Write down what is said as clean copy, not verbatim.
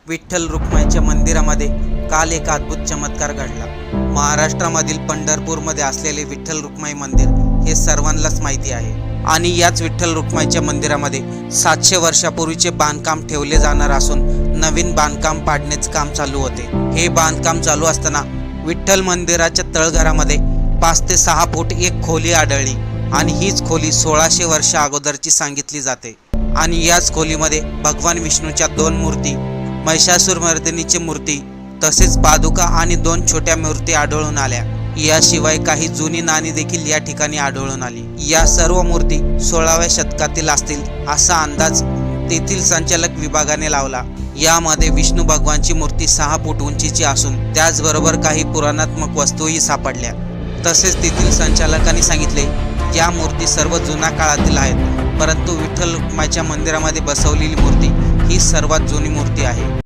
विठ्ठल रुक्माईच्या मंदिरामध्ये काल एक अद्भुत चमत्कार घडला। महाराष्ट्रामधील पंढरपूरमध्ये असलेले विठ्ठल रुक्माई मंदिर हे सर्वांनाच माहिती आहे आणि याच विठ्ठल रुक्माईच्या मंदिरामध्ये 700 वर्षापूर्वीचे बांधकाम ठेवले जाणार असून नवीन बांधकाम पाडण्याचे काम चालू होते। हे बांधकाम चालू असताना विठ्ठल मंदिराच्या तळघरामध्ये 5 ते 6 फूट एक खोली आढळली आणि हीच खोली 1600 वर्ष अगोदरची सांगितली जाते आणि याच खोलीमध्ये भगवान विष्णूच्या 2 मूर्ती, महिषासुरमर्दिनीची मूर्ती तसेच पादुका आणि 2 छोट्या मूर्ती आढळून आल्या। याशिवाय काही जुनी नाणी देखील या ठिकाणी आढळून आली। या सर्व मूर्ती 16व्या शतकातील असतील असा अंदाज तेथील संचालक विभागाने लावला। यामध्ये विष्णू भगवानची मूर्ती 6 फूट उंचीची असून त्याचबरोबर काही पुराणात्मक वस्तूही सापडल्या। तसेच तेथील संचालकांनी सांगितले या मूर्ती सर्व जुन्या काळातील आहेत, परंतु विठ्ठल रुक्माईच्या मंदिरामध्ये बसवलेली मूर्ती ही सर्वात जुनी मूर्ती आहे।